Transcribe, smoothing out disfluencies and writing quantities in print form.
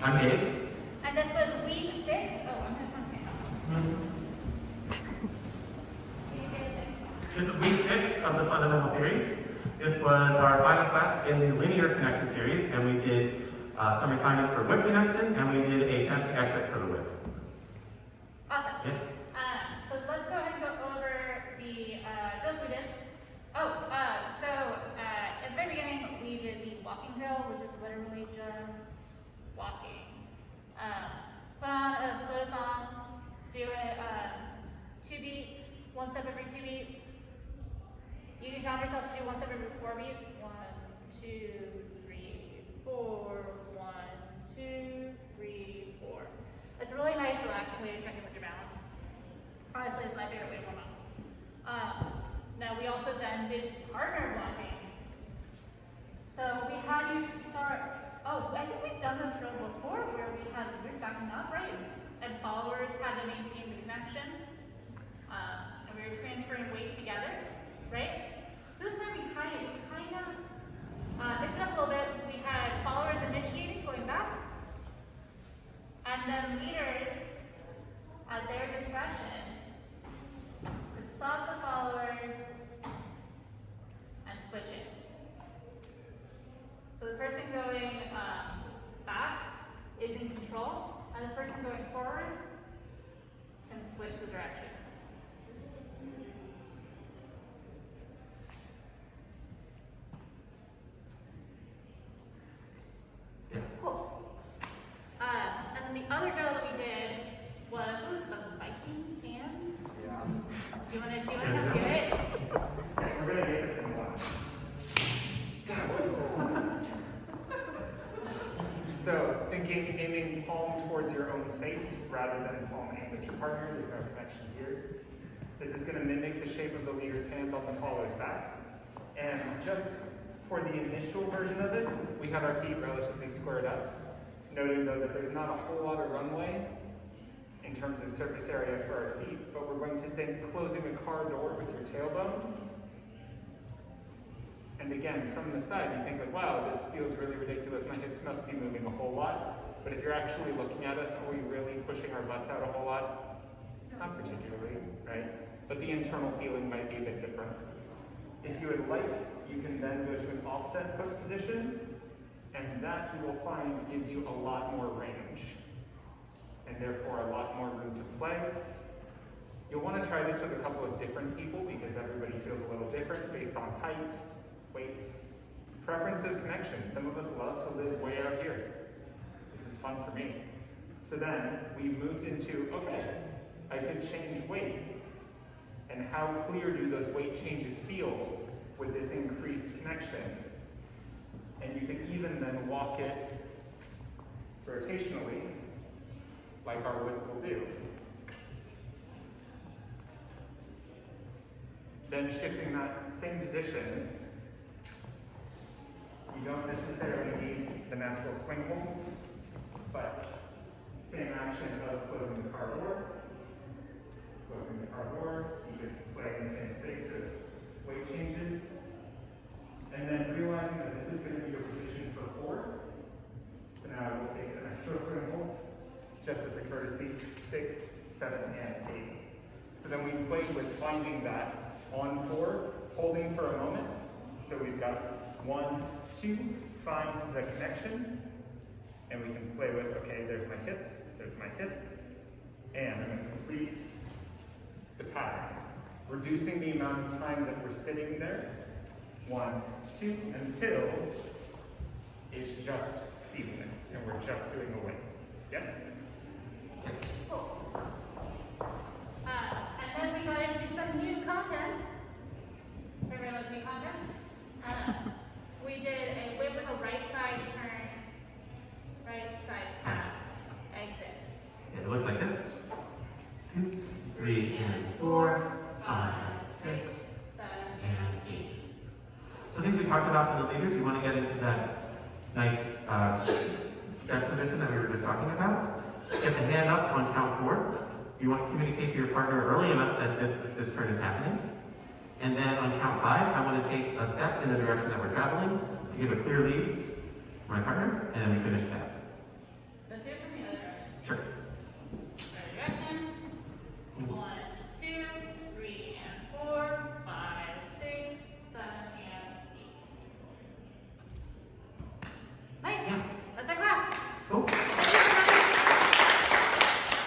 I'm Dave. And this was week 6. Oh, I'm going to come here. Can you say anything? This is week 6 of the Fundamental series. This was our final class in the linear connection series, and we did some refinements for whip connection, and we did a connection exit for the whip. Awesome. Yeah. So let's go ahead and go over the drills we did. So at the very beginning, we did the walking drill, which is literally just walking. Put on a slow song, do it 2 beats, 1 step every 2 beats. You can challenge yourself to do 1 step every 4 beats. 1, 2, 3, 4. 1, 2, 3, 4. It's a really nice, relaxing way to check in with your balance. Honestly, it's my favorite way to warm up. Now we also then did partner walking. So we had you start. Oh, I think we've done this drill before, where we had leaders backing up, right? And followers had to maintain the connection. And we were transferring weight together, right? So this time we kind of mixed it up a little bit. We had followers initiating, going back, and then leaders, at their discretion, could stop the follower and switch it. So the person going back is in control, and the person going forward can switch the direction. Yeah. Cool. And then the other drill that we did was, what was it, the Viking Band? Yeah. Do you want to do it? We're going to make this in one. So, aiming palm towards your own face rather than palm aimed at your partner. There's no connection here. This is going to mimic the shape of the leader's hand on the follower's back. And just for the initial version of it, we have our feet relatively squared up. Noting though that there's not a whole lot of runway in terms of surface area for our feet, but we're going to think closing a car door with your tailbone. And again, from the side, you think like, wow, this feels really ridiculous. My hips must be moving a whole lot. But if you're actually looking at us, are we really pushing our butts out a whole lot? Not particularly, right? But the internal feeling might be a bit different. If you would like, you can then go to an offset push position, and that you will find gives you a lot more range, and therefore a lot more room to play. You'll want to try this with a couple of different people because everybody feels a little different based on height, weight, preference of connection. Some of us love to live way out here. This is fun for me. So then we moved into, okay, I could change weight. And how clear do those weight changes feel with this increased connection? And you can even then walk it rotationally, like our whip will do. Then shifting that same position, you don't necessarily need the natural swing hold, but same action of closing the car door. Closing the car door, you could play in the same space of weight changes. And then realizing that this is going to be your position for 4. So now we'll take an extra swing hold, just as a courtesy, 6, 7, and 8. So then we play with finding that on 4, holding for a moment. So we've got 1, 2, find the connection. And we can play with, okay, there's my hip, and I'm going to complete the pattern, reducing the amount of time that we're sitting there. 1, 2, until it's just seamless, and we're just doing a weight. Yes? Cool. And then we got into some new content. Everybody loves new content. We did a whip with a right side turn, right side pass, exit. It looks like this. 2, 3, and 4, 5, 6, 7, and 8. So things we talked about for the leaders, you want to get into that nice stretch position that we were just talking about. Get the hand up on count 4. You want to communicate to your partner early enough that this turn is happening. And then on count 5, I want to take a step in the direction that we're traveling to give a clear lead to my partner, and then we finish that.